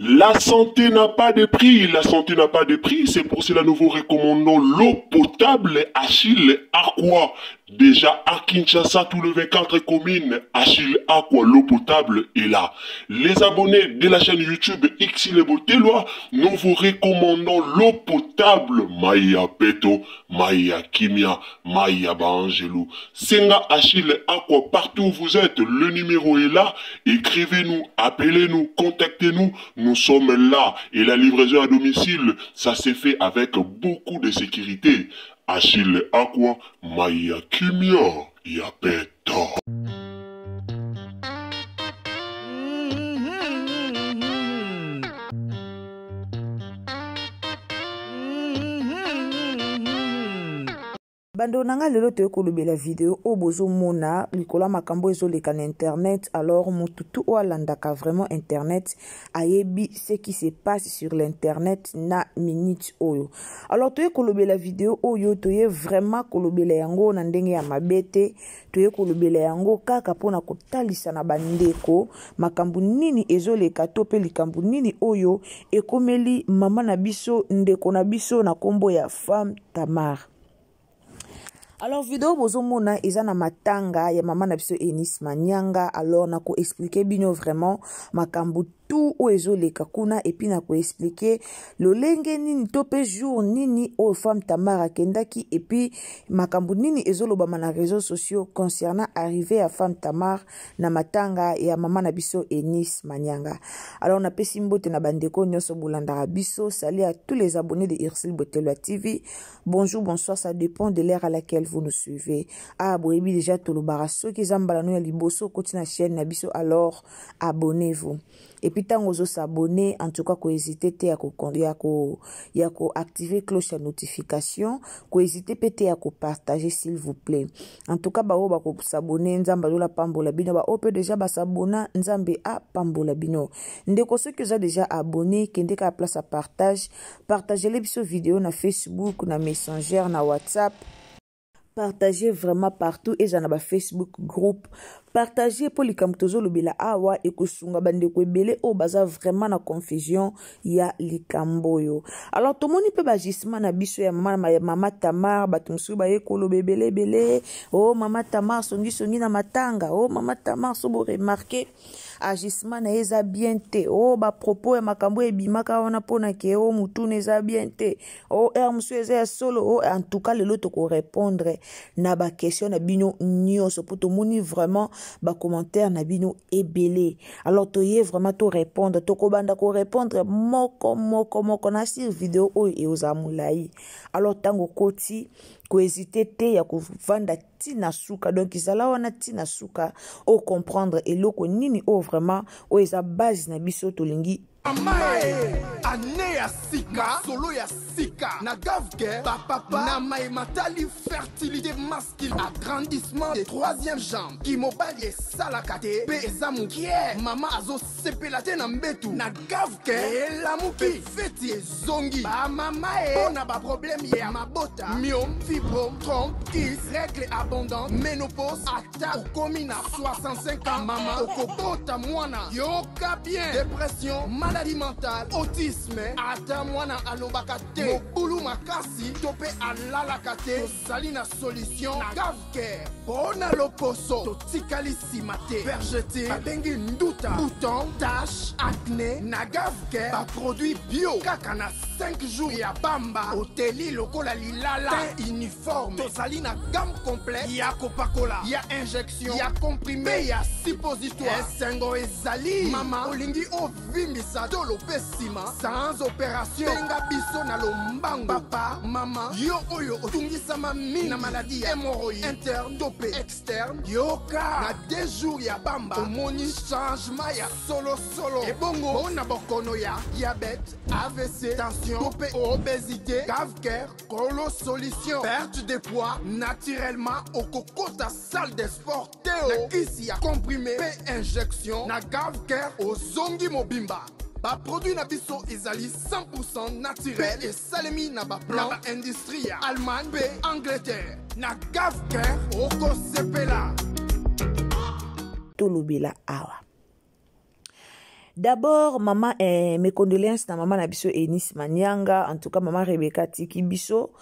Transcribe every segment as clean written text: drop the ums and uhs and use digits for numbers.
La santé n'a pas de prix, la santé n'a pas de prix, c'est pour cela que nous vous recommandons l'eau potable Achille Aqua. Déjà à Kinshasa, tous les 24 communes, Achille Aqua, l'eau potable est là. Les abonnés de la chaîne YouTube Xile Botelwa, nous vous recommandons l'eau potable Maya Peto, Maya Kimia, Maya Bangelou. Senga Achille Aqua, partout où vous êtes, le numéro est là. Écrivez-nous, appelez-nous, contactez-nous, nous sommes là. Et la livraison à domicile, ça s'est fait avec beaucoup de sécurité. Achille Aqua, Maya Kimia, Yapeto. Bando nanga lelo te kolobela video o bozo mona likola makambo ezoleka na internet alors mututu o alandaka vraiment internet ayebi ce qui se passe sur l'internet na minute oyo. Alors toye kolobela video oyo toye vraiment kolobela yango na ndenge ya mabete toye kolobela yango kaka pona kotalisa na bandeko makambo nini ezoleka to pe likambo nini oyo ekomeli mama na biso ndeko na biso na kombo ya femme Tamar. Alors vidéo bozomona eza na matanga ya mama na biso Enis Manyanga alors na ko expliquer bino vraiment makambo tout o ezoleka kuna et puis na ko expliquer lolenge nini tope jour nini o femme Tamara kendaki et puis makambo nini ezoloba na réseaux sociaux concernant arrivée à femme Tamar na matanga ya mama na biso Enis Manyanga. Alors na pesi mbote na bandeko nyonso bolandaka biso, salut à tous les abonnés de Xile Botelwa TV. Bonjour, bonsoir, ça dépend de l'heure à laquelle vous nous suivez. Ah, boyebi déjà tolobara soki zambala no ya liboso koti na chaîne na biso alors abonnez-vous. Et puis tant aux s'abonner, en tout cas ko hésiter te ya ko activer cloche de notification, ko hésiter pété à ko partager s'il vous plaît. En tout cas ba ko s'abonner nzamba la pambola bino ba peut déjà ba s'abonner nzambe a pambola bino. Ndeko ceux qui ont déjà abonné kende ka place à partage, partagez les vidéos na Facebook, na Messenger, na WhatsApp. Partagez vraiment partout et j'en ai Facebook groupe. Partagez pour les kamtozo lobela awa et kusunga bande ko ebele o baza vraiment na confusion ya likamboyo. Alors tout le monde peut bagissement na biso ya mama Tamar batumsu ba ekolo bebele bele. Oh mama Tamar songi na matanga. Oh mama Tamar so bo remarquer agissement na eza bien te. Oh ba propos ya makambo ebimaka wana pona ke o mutu neza bien te. Oh monsieur eza solo. Oh en tout cas le lot ko répondre na ba question na bino nyonso pour tout moni vraiment ba commentaire na bino ebele. Alors toye vraiment to répondre to kobanda ko répondre moko na sur vidéo o e ozamulai. Alors tango koti ko hésiter te ya ko vanda tina suka donc izala wana tina suka o comprendre eloko nini o vraiment o eza base na biso tolingi Amae, ane ya sika, solo ya sika, na gavke, papa, na mai matali fertilité masculine, agrandissement des troisième jambe, qui mobile et salakate, peza moukie, mama azo sepelate na mbetu, na gavke, la mouki, feti e zongi, ba mama e, na ba problème ya mabota, myome, fibrome, trompe, kiss, règle abondante, ménopause, attaque, komi na 65 ans, mama, okobota mwana, yoka bien, dépression, maladie mentale, autisme, ata mwana alobaka te, mobulu makasi, tope alalaka te, tozali na solution na GAVCARE. Bona lokoso, totikali nsima te, vergete, babengi nduta, bouton, tache, acné, na GAVCARE, ba produit bio, kaka na 5 jours ya bamba, oteli lokola lilala, teint uniforme, tozali na gamme complète, ya kopakola, ya injection, ya comprimé, ya suppositoire, esengo ezali, mama, olingi ovimbisa tolo pe sima, sans opération, benga biso na lombango, papa, mama, yo oyo otungisama mingi na maladie ya hémorroïde, interne, tope, externe, yoka, na 2 jours ya bamba, omoni changement ya solo, ebongo, bona bokono ya diabète, AVC, tension, tope, obésité, GAVCARE, Colo Solution, perte de poids, naturellement, au kokota salle de sport, Théo, kisi ya comprimé, pe injection, na GAVCARE, au zongi mobimba. Ba produit na biso ezali 100% naturel et salemi na ba plan na ba industrie ya Allemagne pe Angleterre. Na GAVCARE, oko sepela. Tolobela awa. D'abord, maman, mes condoléances na maman na biso Enis Manyanga, en tout cas maman Rebecca Tiki biso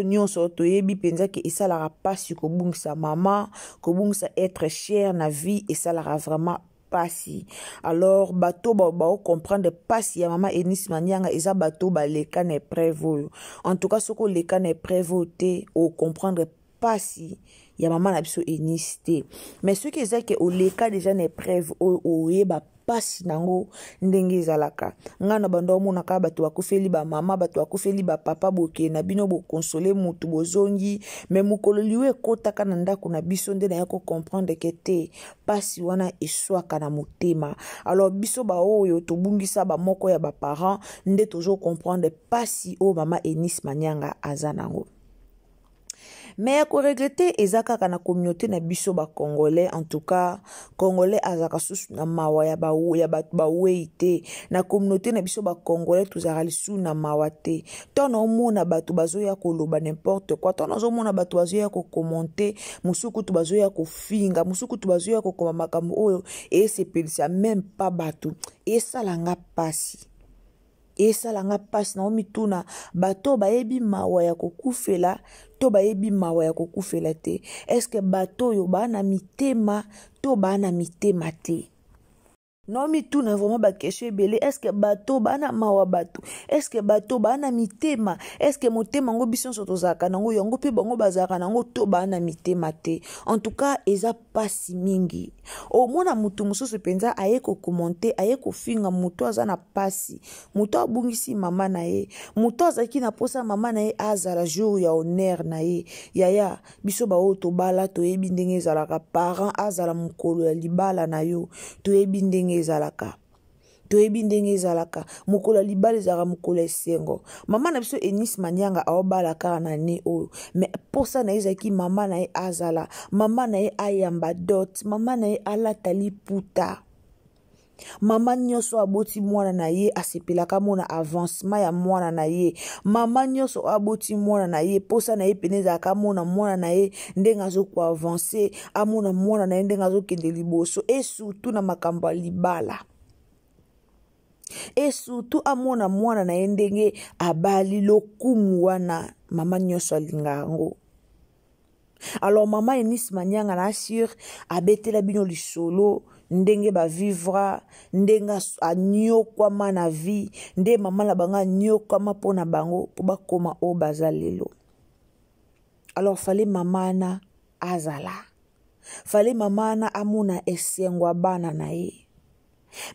nyonso toyebi penza ke esalara pasi kobungisa maman, kobungisa être cher na vie esalara vraiment pasi. Alors bato ba comprendre pasi ya maman Enis Manyanga eza bato ba leka na épreuve. En tout cas soko leka na épreuve te o comprendre pasi ya maman na biso Enis te. Mais ce qui est que o leka déjà na épreuve o yeba pasi nango ndenge ezalaka ngana bando monaka bato bakufeli ba mama bato bakufeli ba papa boke na bino bo consoler mutu bozongi mais mukolo liwe kotaka na ndako na biso nde na yako comprendre que te pasi wana eswaka na motema. Alors biso ba oyo tobungisa ba moko ya ba parents nde toujours comprendre pasi o mama Enis Manyanga azanango. Mais ko regretter ezaka kana communauté na biso ba congolais, en tout cas congolais azaka susu na mawa ya ba weite na communauté na biso ba congolais tuzaka lisu na mawa te. Tona omona bato bazoya koloba n'importe quoi, tona omona bato bazoya ko commenter, musuku tu bazoya ko finga, musuku tu bazoya ko koma makambo oyo et c'est pelisa même pas bato et salanga pasi. Esalanga pasi na omituna bato bayebi mawa ya kokufela to bayebi mawa ya kokufela te. Est-ce que bato yo bana mitema to bana mitema te? Non mituna vraiment ba question ebele. Est-ce que bato bana mawa bato? Est-ce que bato bana mitema? Est-ce que motema ngo biso soto zaka nango yango pe bango bazaka nango to bana mitema te? En tout cas eza pasi mingi. O mona mutu mususu penza aye ko commenter aye ko finga mutu azana pasi. Mutu abungisi mama na ye. Mutu azaki na posa mama na ye azala jour ya honneur na ye. Yaya biso ba oto bala to yebi ndenge ezalaka parent azala mukolo ya libala na yo. To yebi ndenge ezalaka. Toyebi ndenge ezalaka mukolo libala ezalaka mukolo esengo. Mama na biso Enis Manyanga aobala kaka na ne oyo. Mais posa na ezaki mama na ye azala, mama na ye ayamba dot, mama na ye alata liputa. Mama nyoso aboti mwana na ye asepelaka mona avancement ya mwana na ye. Mama nyoso aboti mwana na ye posa na ye peneza ka mona mwana na ye ndenge azoku avancer, amona mwana na ye ndenge azokende liboso et surtout na makambo libala. Et surtout amona mwana na ye ndenge abali lokumu wana mama nyoso alingango. Alors mama Enis Manyanga na assure abetela bino lisolo ndenge ba vivra ndenga anyokwa na vie nde mama la banga nyokwa mapona bango po bakoma o bazalelo. Alors fallait mamana azala, fallait mamana amuna esengwa bana na ye.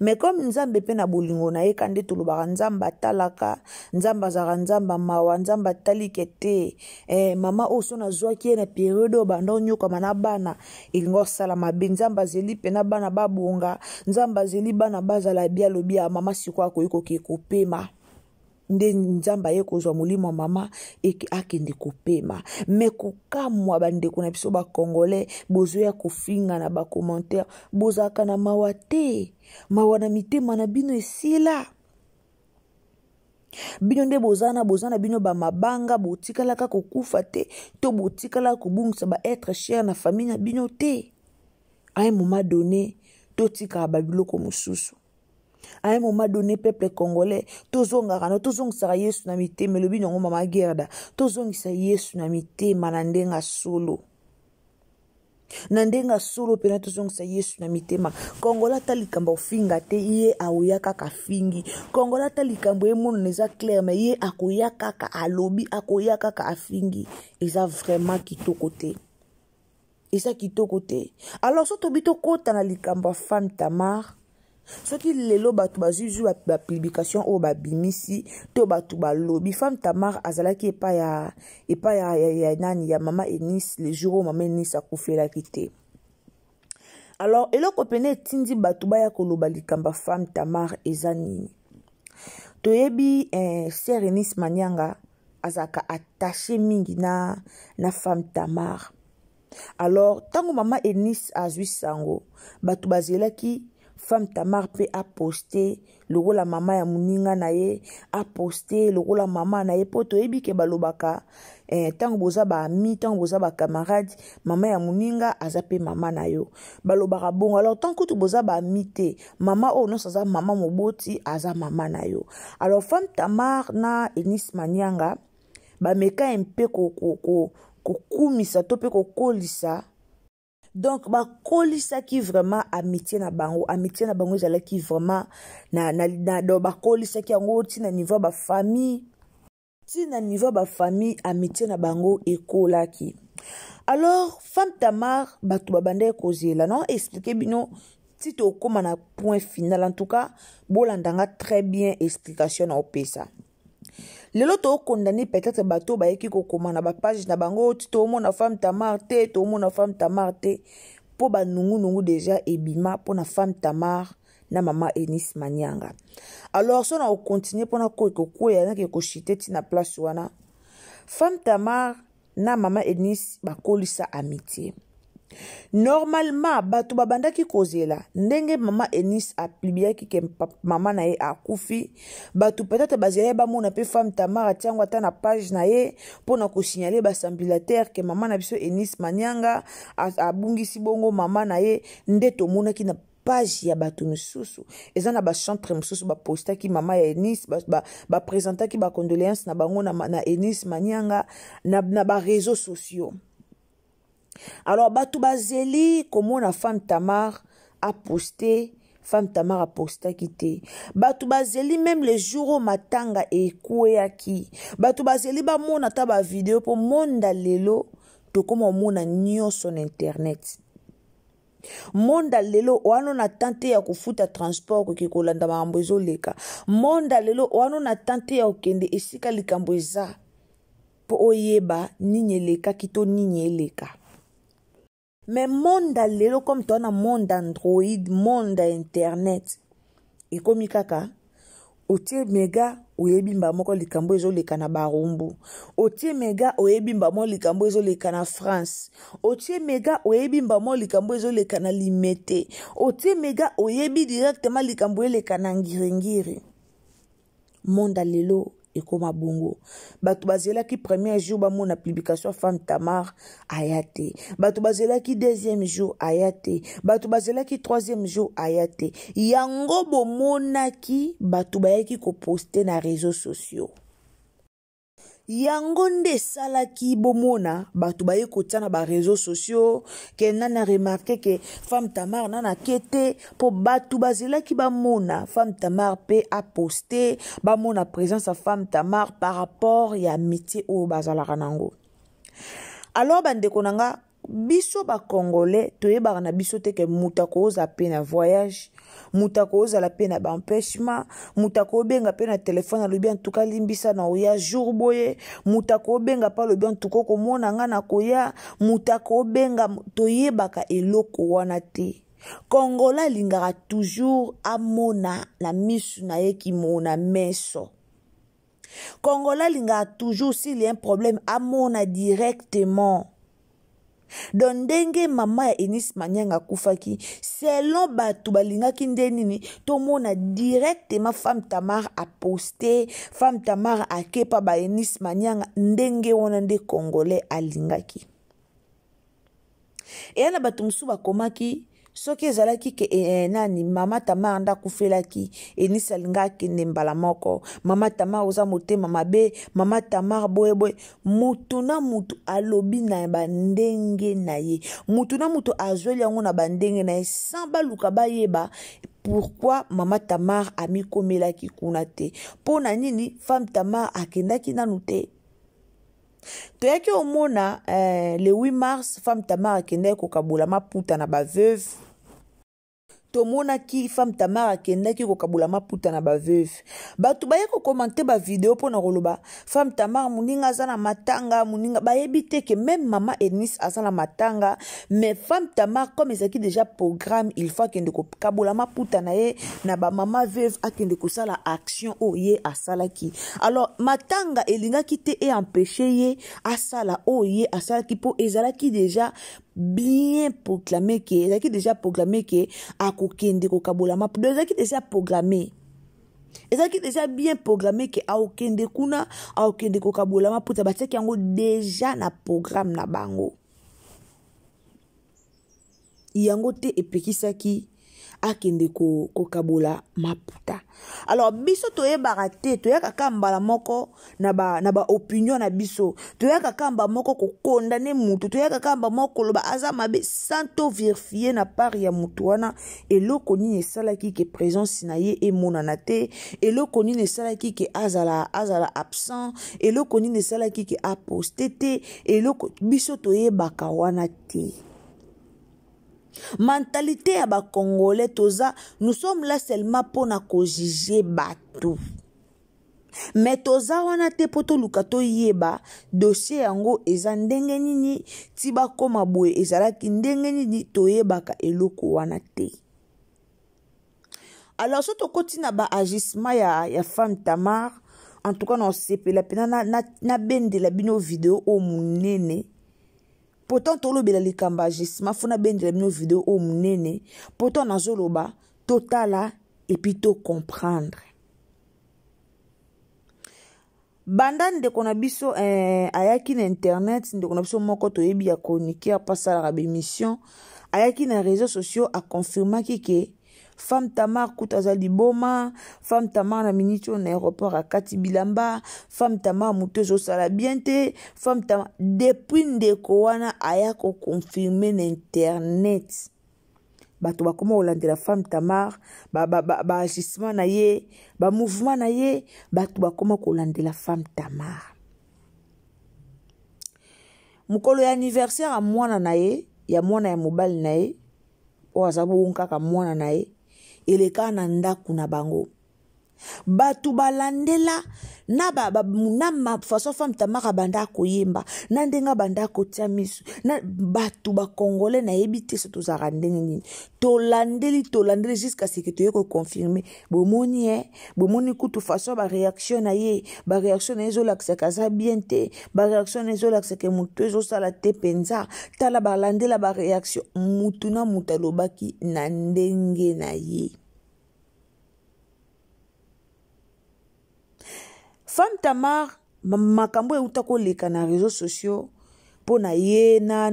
Mais comme nzambe pe na bolingo na ye kande tolobaka nzamba talaka nzamba zaka nzamba mawa nzamba talike te mama oso na zwaki na periode bando nyoka mana bana ilingo sala mabe nzamba zeli pe na bana babunga nzamba zeli bana bazala bia lobia mama sikwa ko yiko ke kopema nde nzamba ye kozwa molimo mama eki akende kopema. Mais kokamwa bandeko na biso ba congolais bozo ya kofinga na ba commentaire bozaka na mawa te mawa na mitema na bino esila bino nde bozana bino ba mabanga botikala ka kokufa te to botikala kobungisa ba être cher na famille na bino te. À un moment donné totika ba biloko mususu À un moment donné, peuple congolais, tozongara, tozongisa Yesu na mitema, lobi nongo mama Gerda, tozongisa Yesu na mitema na ndenga solo. Na ndenga solo pena tozongisa Yesu na mitema. Kongola ta likambo finga te ye aoya kaka fingi. Kongola ta likambo emono neza clair mais ye akoya kaka alobi, akoya kaka afingi. Eza vraiment kitoko te. Eza kitoko te. Alors so tobito kota na likambo femme Tamar. Soki lelo batu bazuzu ba publication o ba bimisi to batu ba lobby femme Tamar azalaki epa ya nani ya mama Eunice le jour où mama Eunice a kufela kite. Alors eloko pene tindi batu ba ya koloba likamba femme Tamar ezani. Toyebi sœur Eunice Manyanga azaka attaché mingi na femme Tamar. Alors tango mama Eunice azwi sango batu bazelaki femme Tamar pe a posté le la mama ya muninga na ye a posté le la mama na ye poto ebi ke balobaka tango boza ba ami tango boza ba camarade mama ya muninga azape mama na yo balobaka bongo. Alors tango tu boza ba ami te mama o non saza mama moboti aza mama na yo. Alors femme Tamar na Eunice Manyanga ba meka mpe ko kumisa to pe ko kolisa. Donc ba kolisa ki vraiment amitié na bango ezala ki vraiment na do ba kolisa ki yango tina niveau ba famille amitié na bango ekolaki. Alors femme Tamar batu babande kozela non expliquer bino si to koma na point final. En tout cas bolandanga très bien explication na opesa. Lelo to condamné peut-être bateau ba yeki ko komana ba page na bango to mona femme Tamar te to mona femme Tamar te po ba nungu déjà ebima po na femme Tamar na mama Eunice Manyanga. Alors so na continuer po na ko ya na ke ko chite ti na place wana femme Tamar na mama Eunice ba kolisa amitié. Normalement batu babandaki kozela ndenge mama Eunice a plibiaki ke mama na ye akufi batu peut-être bazela ba mona pe femme Tamar atiango ata na page na ye pona ko signaler ba sembulateur ke mama na biso Eunice Manyanga abungisi bongo mama na ye ndeto mona ki na page ya batu misusu eza na ba chantre misusu ba postaki mama ya Eunice ba présentaki ba condoléances na bango na Eunice Manyanga na ba réseaux sociaux. Alors batu bazeli comme na femme Tamar a posté femme Tamar a posté quitté batu bazeli même les jours au matanga et kouéaki batu bazeli ba mona ta ba vidéo pour monda lelo to comme mona nyo son internet monda lelo wano na tante ya kufuta transport ke kolanda mambo ezoleka monda lelo wano na tante ya okende esika likambo eza po oyeba ninye leka kito ninye leka. Mais monde lelo comme toi na monde Android, monde internet. Et comme kaka, otie mega oyebi mbamoko likambo ezoleka na Barumbu. Otie mega oyebi mbamo likambo ezoleka na France. Otie mega oyebi mbamo likambo ezoleka na Limete. Otie mega oyebi directement likambo eleka na Ngiringiri. Monde lelo ekoma bongo batu bazela ki premier jour ba mona publication femme Tamar ayate batu bazela ki deuxième jour ayate batu bazela ki troisième jour ayate yango bo mona ki batu bayaki ko poster na réseaux sociaux yango nde salaki bomona batu baye kotia na ba réseaux sociaux ke nana remarqué que femme Tamar nana kete po batu bazela ki ba mona femme Tamar pe a posté ba mona présence à femme Tamar par rapport ya métier o bazala kanango. Alors bande konanga biso ba congolais toyeba na biso te ke mutako oza pe na voyage mutako oza la pe na ba empêchement mutako benga pe na téléphone alobi en tout cas limbisa na oya jour boye mutako benga pa lobi en tout cas komona nga na koya mutako benga toyebaka eloko wana te. Kongola lingara toujours amona na misu na ye ki mona meso. Kongola lingara toujours s'il y a un problème amona directement. Don ndenge mama ya Eunice Manyanga kufaki selon batu balingaki ndenini to mona directement femme Tamar a posté femme Tamar a kepa ba Eunice Manyanga ndenge wana nde congolais alingaki. Et ana batu musu bakomaki soki ezalaki ke nani mama Tamar nda kufelaki Eunice alinga akende mbala moko mama Tamar oza motema mabe mama Tamar boye mutu na mutu alobi na bandenge na ye mutu na mutu azweli yango na bandenge na ye sans baluka bayeba pourquoi mama Tamar amikomelaki kuna te po na nini femme Tamar akendaki nanu te. Toyaki omona le 8 mars femme Tamar akendaki kokabula maputa na ba veuve. Tomona ki femme Tamar akendaki kokabula maputa na ba veuve. Batu baye ko commenter ba vidéo pona koloba femme Tamar muninga azana matanga muninga bayebi te que même maman Eunice azana matanga mais femme Tamar comme ezaki déjà programme il faut akende kokabula maputa na ye na ba mama veuve akende kosala action oye asalaki. Alors matanga elingaki te et empêcher ye asala oye asalaki po ezalaki déjà bien proclamé que ezaki déjà proclamé que akokende kokabola maputa ezaki déjà programmé ezaki déjà bien programmé que akokende kuna akokende kokabola maputa batiaki yango déjà na programme na bango yango te epekisaki akende kokabola maputa. Alors biso toyebaka te toyaka kamba moko na ba opinion na biso toyaka kamba moko ko condamner mutu toyaka kamba moko loba aza mabe santo vérifier na part ya mutu wana eloko nini esalaki ke présence na ye emonana te eloko nini esalaki ke azala absent eloko nini esalaki ke aposte te eloko biso toyebaka wana te. Mentalité à ba Congolais toza, nous sommes là seulement pour na juger batou. Mais toza wana te poto lukato yeba dossier yango eza ndenge nini tiba koma boye ezalaki ndenge nini toyebaka eloko wana te. Alors soto koti na ba agissement ya femme Tamar en tout cas non sepela pena na bende la bino vidéo o munene. Pourtant, tout le monde a dit que funa bende la vidéo au munene. Pourtant, na zoloba total et puis to comprendre. Bandan de konabiso ayaki na internet de konabiso moko to yebi ya chroniquer pas ça la émission ayaki na réseaux sociaux a confirmé que femme Tamar kutaza liboma, femme Tamar na minitio na aéroport à Katibilamba, femme Tamar mutezo sala biente, femme Tamar depuis ndeko wana aya ko confirmer na internet. Bato ba koma olande la femme Tamar, ba agissement na ye, ba mouvement na ye, bato ba koma ko olande la femme Tamar. Mukolo ya anniversaire a mwana na ye, ya mwana ya mobali na ye, o azabo unkaka mwana na ye. Eleka na ndaku na bango batu balandela na ma façon femme Tamar banda koyemba na ndenga banda kotia misu na batu ba congolais na yebite so to zara ndenge nini to landeli jusqu'à ce que tu ko confirmer bomoni kutu façon ba réaction na ye zo laksa kaza bien te ba réaction zo laksa ke mutu zo sala te penza tala ba landela ba réaction mutu na mutalobaki na ndenge na ye. Femme Tamar makambo euta ko leka na réseaux sociaux pona ye na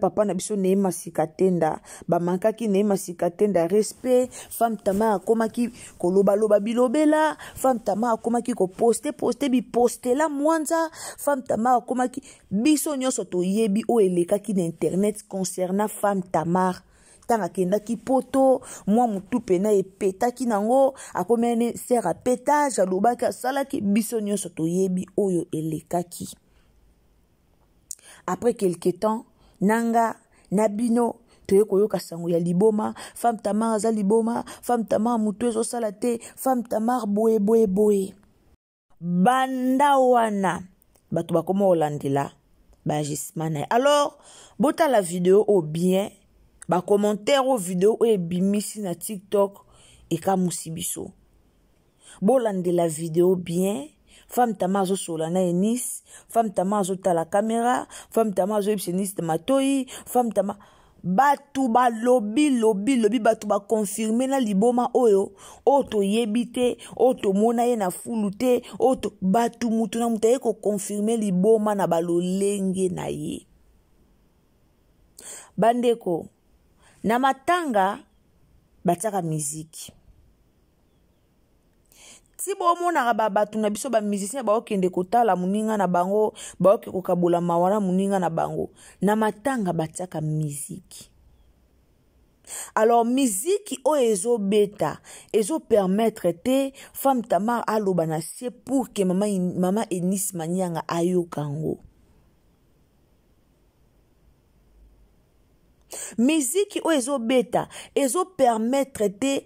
papa na biso Neema Sikatenda ba mankaki Neema Sikatenda respect femme Tamar akomaki koloba bilobela femme Tamar akomaki ko poster bi poster la mwanza femme Tamar akomaki biso nyoso to yebi o elekaki na internet concernant femme Tamar tanga kenda ki poto moi mutu pena e petaki nango akomene sera pétage alobaka salaki biso nyoso to yebi oyo elekaki. Après quelque temps nanga nabino toye koyoka sango ya liboma femme Tamar za liboma femme Tamar mutu ezo salate femme Tamar boye banda wana bato bakoma olandela ba agissement. Alors bota la vidéo au bien ba commentaire au vidéo et bimisi na TikTok et ka musibiso bolande la vidéo bien femme Tamar zo solana Eunice femme Tamar zo ta la caméra femme Tamar zo Eunice de matoi femme Tamar batu ba lobby batu ba confirmer na liboma oyo oto yebite oto mona ye na fulute oto batu mutu na mutaye ko confirmer liboma na balolenge na ye bandeko Na matanga batiaka miziki. Si bomonaka bato na biso ba musicien baokende kotala muninga na bango, baoke kokabola mawana muninga na bango. Na matanga batiaka miziki. Alors miziki o ezo beta, ezo permettre te femme Tamar aloba na sie pour que mama Eunice Manyanga ayokango. Miziki o ezo beta, ezo permettre te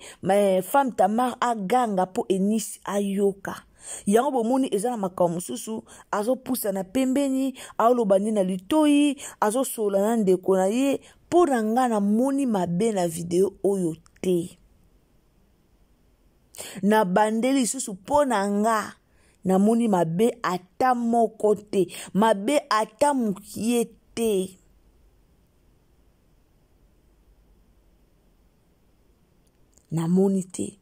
femme Tamar aganga po Eunice ayoka. Yango bomoni eza na makambo mosusu azo pusa na pembeni, aoloba na litoi, azo sola na ndeko na ye. Po na nga na moni mabe na video oyo te. Na bandeli susu po na nga na moni mabe ata moko te. Mabe ata mukie te. Na moni te.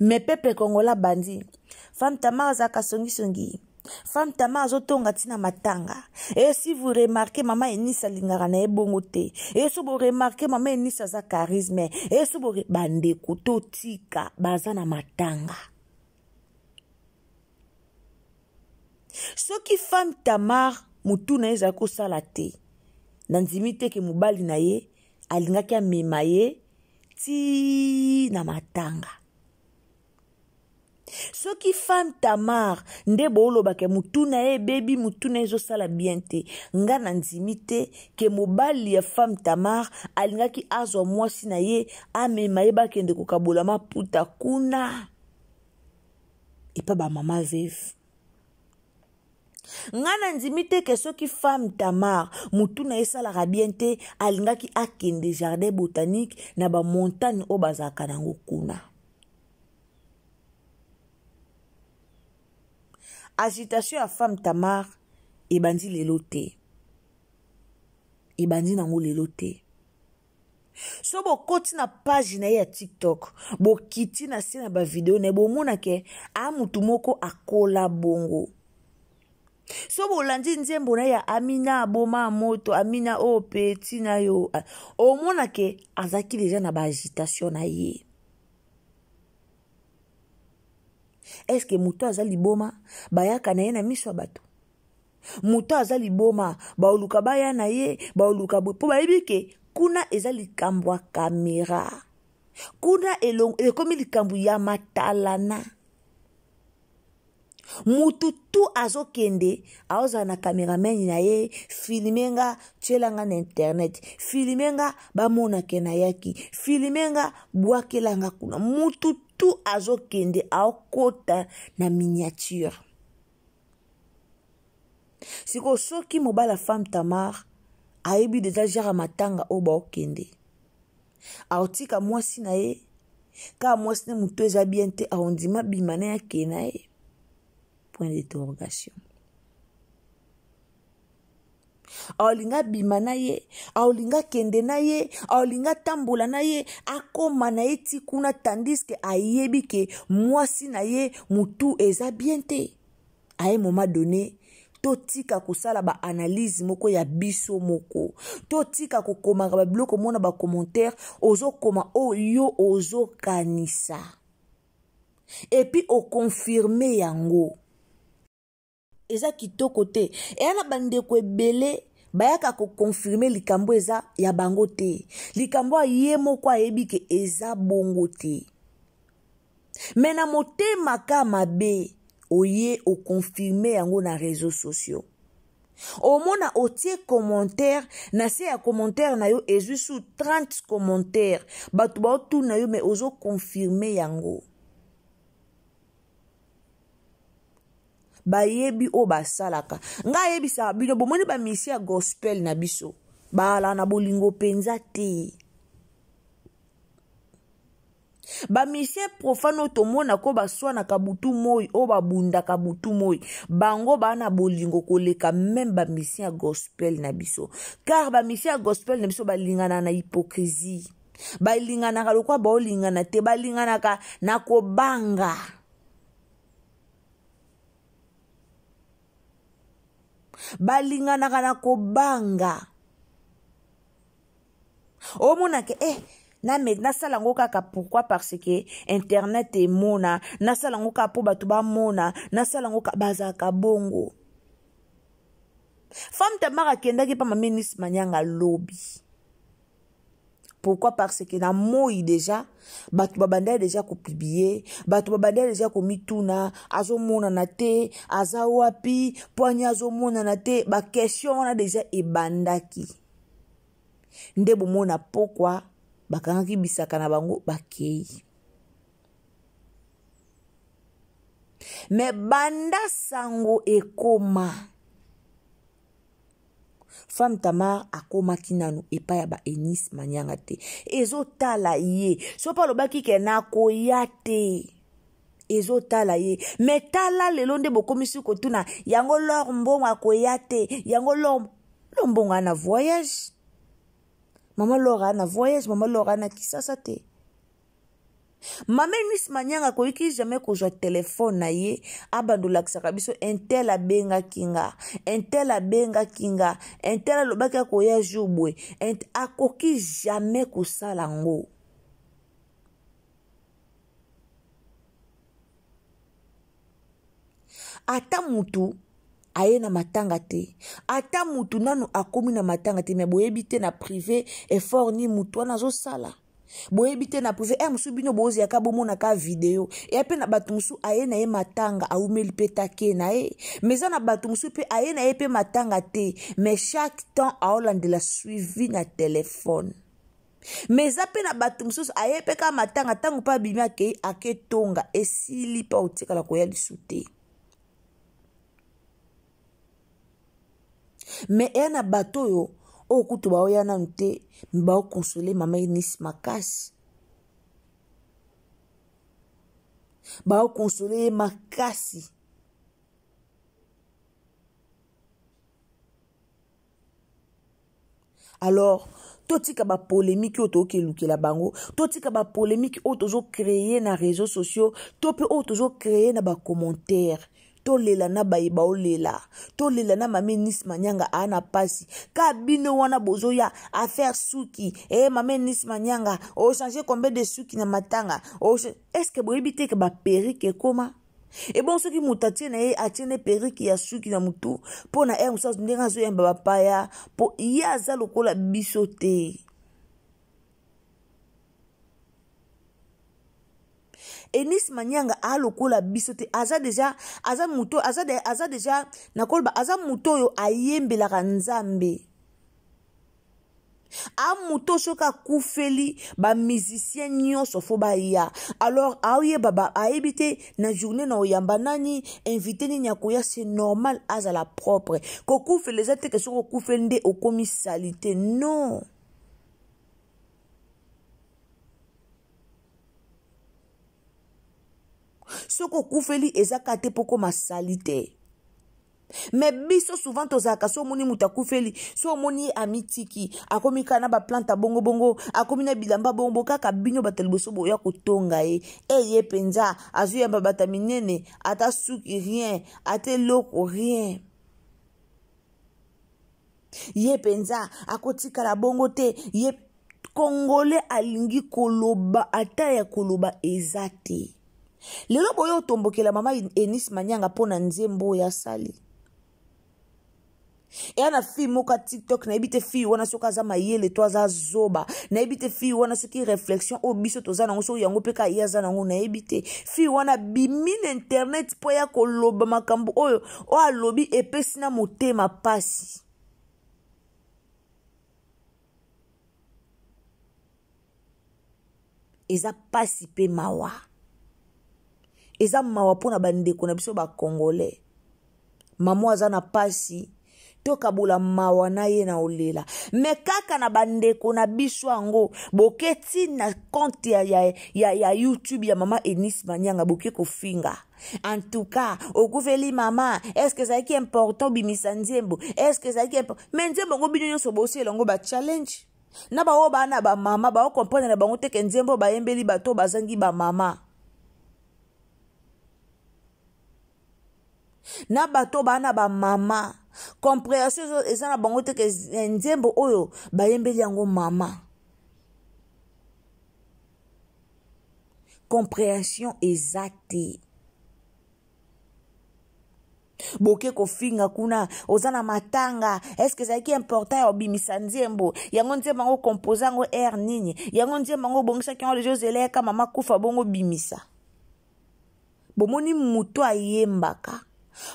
Me pepe Kongola bandi. Femme Tamar zaka songi. Femme Tamar zotonga tina matanga. Et si vous remarquez, maman Eunice alingara na ebongo te. Et si vous remarquez, maman Eunice za charisme. Et si vous bande kuto tika bazana matanga. Soki femme Tamar mutu na eza ko sala te. Nanzimi te ke mubali na ye alingaki amema ye ti na matanga. Soki femme Tamar nde boloba ke mutuna e baby mutuna ezo sala bien te. Nga nanzimi te ke mobali ya femme Tamar alingaki azo mwasi na ye amema ye bakende kokabola maputa kuna. Epa ba mama veve. Nga nanzimi te ke soki femme Tamar mutuna e sala bien te alingaki akende jardin botanique na ba montagne o bazaka nango kuna. Agitation à femme Tamar ebandi lelo te. Ebandi nango lelo te. So bo koti na page na ya TikTok, bo kiti na se na ba video na bo mona ke a mutu moko akola bongo. So bo landi nzembo na ya Amina aboma moto, Amina o peti na yo. O mona ke azaki deja na ba agitation na ye. Est-ce que muto azali boma bayaka na ye na miso bato? Muto azali boma baoluka baya na ye, baoluka po bayebi ke kuna ezali likambo ya kamera. Kuna ekomi likambo ya matalana. Mutu tu azokende aoza na cameraman na ye, filmenga tchelanga na internet, filmenga bamona ke na yaki, filmenga bwakelanga kuna. Mutu tu azokende aokota na miniature. Siko soki mobala femme Tamar ayebi deja jara matanga o baokende. Aotika mwasi na ye, ka mwasi na mutu eza bien te aondima bimana ya ke na ye. Point d'interrogation. Aolinga bima na ye, aolinga kende na ye, aolinga tambola na ye, akoma na ye tikuna tandis ke ayebi ke mwasi na ye mutu eza bien te. A un moment donné, totika kusala ba analyse moko ya biso moko. Totika kokoma ba bloko mona ba commentaire, ozo koma o yo ozo kanisa. Et puis o confirmer yango. Eza kitoko te. E ana bandeko ebele bayaka ko confirmer likambo eza ya bango te. Likambo ye moko ayebi ke eza bongo te. Mena motema ka mabe oye o confirmer yango na réseaux sociaux. Au mona otie commentaire na se ya commentaire na yo ezu sous 30 commentaires. Batu ba otu na yo me ozo confirmer yango. Bayebi o basalaka. Nga yebi sa bino bomoni ba misia gospel na biso. Bala na bolingo penza te. Ba misien profano tomona ko baswana kabutu moi o babunda kabutu moi. Bango bana bolingo koleka même ba misien gospel na biso. Car ba misien gospel na biso balingana na hypocrisie. Balingana ka lokwa ba olingana te balingana ka na kobanga. Balingana kana kobanga. O mona ke na sala ngo kaka pourquoi parce que internet est mona na sala ngo ka po batu ba mona na sala ngo ka bazaka bongo. Femme tamara kenda ki pa Miss Manyanga lobby. Pourquoi? Parce que na moi déjà batu babanda déjà ko publier, batu babanda déjà ko mituna, azo mona na te, aza wapi, poanya azo mona na te, ba question on a déjà ebandaki. Ndebo mona pourquoi bakangaki bisaka na bango bakei. Mais banda sango ekoma. Femme Tamar akoma kinanu epa ya ba Enis Manyanga te. Ezo tala ye. So pa lobaki ke na koyate. Ezo tala ye. Mais tala lelo nde bokomisi kotuna yango lor mbongo akoyate. Yango lor mbongo ana voyage. Maman lor ana voyage, maman lor ana kisasa te. Maman Enis Manyanga koyiki jamais kozwa téléphone na ye abandola kisaka biso intel abenga kinga intel alobaka koya jubwe akoki jamais kosala ngo. Ata mutu aye na matanga te, ata mutu nanu akomi na matanga te, me boyebi te na privé effort ni mutu wana zo sala. Boyebi te na privé musu bino bozi yaka bomona ka video e pe na batu musu aye na ye matanga aumeli pe take na ye meza na batu musu pe aye na ye pe matanga te, mais chaque temps aolandela suivi na téléphone. Meza pe na batu musu aye pe ka matanga tangu pa bimia ke ake tonga esili pa otika la koya lisute. Mais na bato yo o kutu ba oya na nte ba o consoler mama Enis makasi. Ba o consoler makasi. Alors, totika ba polémique oto ke lukela bango, totika ba polémique oto zo créer na réseaux sociaux, tope oto zo créer na ba commentaire. Tolela na baiba olela, tolela na mama Enis Manyanga ana pasi ka bino wana bozoya affaire suki mama Enis Manyanga o changer combien de suki na matanga est-ce que boyebi te ke ba perruque koma et bon soki mutatie na ye atiene perruque ya suki na mutu pona musa ndenga zo yamba bapaya po ya za lokola biso te. Enis Manyanga a lokola bisote aza deja aza muto aza deja nakolba aza muto yo ayembela kanzambe a muto soka kufeli ba musicien nyonso fo ba ya alors aye baba aibite na journée na oyamba nani invité ni nyakoya c'est normal aza la propre ko kufeli zate ke soko kufeli nde okomi salité non. Soko kufeli ezaka te poko masalite. Mais biso souvent tozaka so moni muta kufeli so moni amitiki akomi kana ba planta bongo bongo akomi na bilamba bongo kaka binyo bateliboso boya kotonga ye penza azu ya bata minene ata suki rien ate loko rien. Ye penza akotika la bongo te ye Congolais alingi koloba ata ya koloba ezate. Lelo boyo tombokela mama Enis Manyanga pona nzembo ya sali. E ana fi moka TikTok na ebite fi wana soka za mayele to za zoba na ebite fi wana soki réflexion o biso to za nango so yango peka ya za nango na ebite fi wana bimine internet po ya koloba makambo oyo o alobi epesi na motema pasi. Eza pasi pe mawa. Eza mawa pona bandeko na biso ba Congolais. Maman aza na pasi toka bula mawa na ye na olela. Me kaka na bandeko na biso ango boketi na compte ya YouTube ya mama Enis Manyanga boke kofinga. En tout cas, okufeli mama, est-ce que ça qui est important bimisa nzembo? Est-ce que ça qui est important? Mais nzembo ngo binyo so bosi longo ba challenge. Na ba oba na ba mama ba o comprendre na bango teke nzembo ba yembeli bato bazangi ba mama. Na bato bana ba mama compréhension eza na bango te ke nzembo oyo bayembeli yango mama compréhension exacte. Boke kofinga kuna ozana matanga est-ce que ça qui important ya obimisa nzembo yango nzembo ngo composer ngo air nini yango nzembo ngo bongisa ki les jeux eleka mama kufa bongo bimisa bomoni muto ayembaka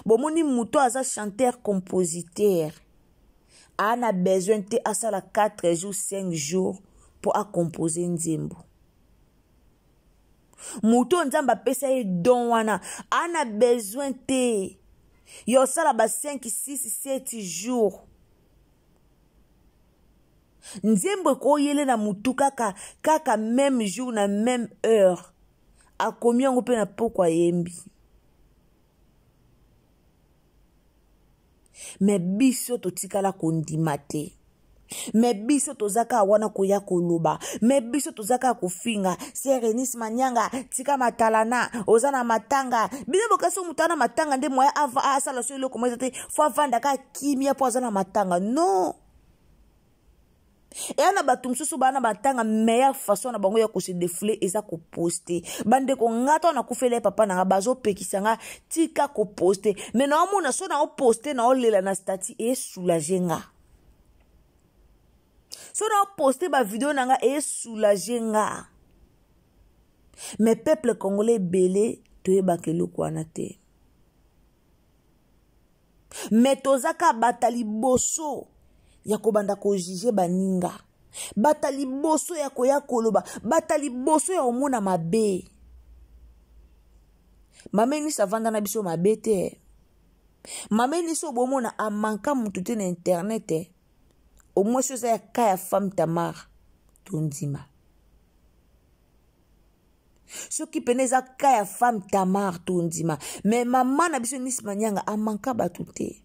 bomoni muto aza chanteur compositeur ana besoin te asala 4 jours 5 jours pour a composer nzembo muto nzamba pesa ye don wana ana besoin te yo sala ba 5, 6, 7 jours. Nzembo ko yele na mutu kaka même jour na même heure. A combien on peut na pokwa yembi. Mais biso to tikala kondimate. Mais biso tozaka wana koya koloba. Mais biso tozaka kofinga. Serenis manyanga tika matalana ozana matanga. Bino bokaso mutana matanga nde moya ava asala so eloko moya te fo vanda ka kimia po ozana matanga. Non. Et ana batum susu bana matanga meilleure façon na bango ya ko se défouler eza ko poster. Bande ko ngata na kufele papa na bazo pekisanga tika ko poster. Mais na mona so na o poster na o lela na statut et soulager nga. So na poster ba vidéo nanga et soulager nga. Mais peuple congolais belé to bakelo kwana te. Mais tozaka batali boso ya kobanda ko juger baninga. Batali boso ya koya koloba, batali boso ya omona mabe. Mameni savanda na biso mabe te. Mameni so bomona amanka mutu te na internet. Au moins, chose ya kaya femme Tamar tondima. Ce qui peneza kaya femme Tamar tondima. Mais maman na biso nis manyanga a manka batute.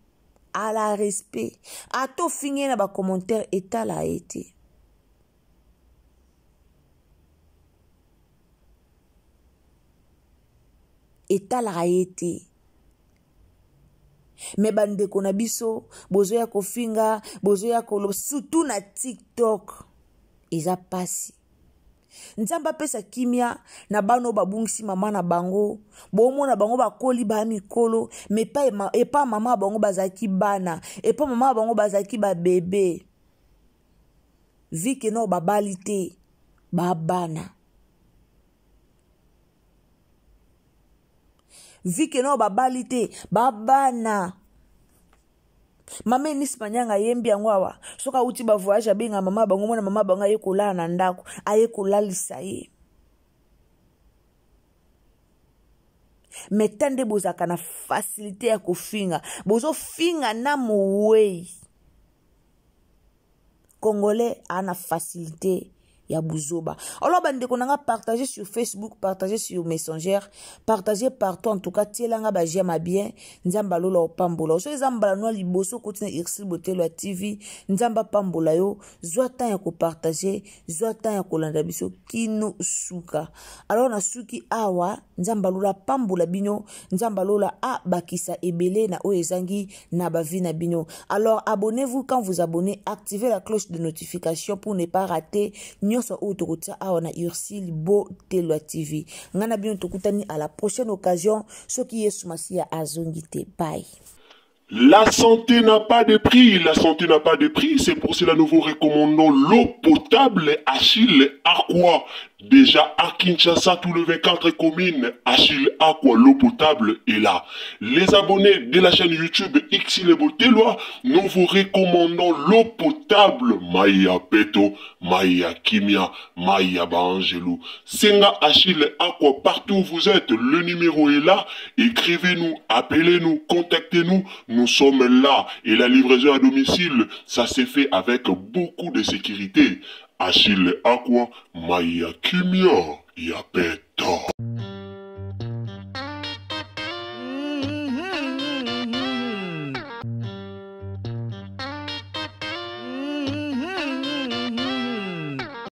A la respect. A to finye na ba commentaire eta la été. Eta la été. Mais bande kona biso bozo ya kofinga bozo ya kolo surtout na TikTok eza pasi nzamba pesa kimia na bano babungisi mama na bango bomo na bango bakoli ba mikolo mais pas mama bango bazaki bana et pas mama bango bazaki ba bébé vike no babalite ba bana vike no babalite babana mama nis manyanga yembi yango awa soka uti ba voyage abenga mama bango mona mama bango ayekola na ndako ayekolalisa ye metande bozaka na facilité ya kofinga bozo finga na mowei congolais ana facilité ya buzoba. Alors bande konanga partager sur Facebook, partager sur Messenger, partager partout en tout cas tielanga ba j'aime bien nzamba lola opambola. So nzamba no liboso kotina Irsil Botelo TV nzamba pambola yo zwata ya ko partager, zwata ya ko landa biso kino suka. Alors na suki awa nzamba lola pambola bino, nzamba lola a bakisa ebele na oezangi na bavi na bino. Alors abonnez-vous quand vous abonnez, activez la cloche de notification pour ne pas rater nyonso o tokotia awa na Irsil Botelo TV. Ngana bien tokutani à la prochaine occasion. Soki yesu masia azongite. Bye. La santé n'a pas de prix, la santé n'a pas de prix, c'est pour cela nous vous recommandons l'eau potable Achille Aqua. Déjà à Kinshasa, tout le 24 communes, Achille Aqua, l'eau potable est là. Les abonnés de la chaîne YouTube Irsil Botelo, nous vous recommandons l'eau potable Maya Peto, Maya Kimia, Maya Bangelou. Senga Achille Aqua, partout où vous êtes, le numéro est là. Écrivez-nous, appelez-nous, contactez-nous. Nous sommes là et la livraison à domicile, ça s'est fait avec beaucoup de sécurité. Achille Aqua, Maya Kimia, Yapeto.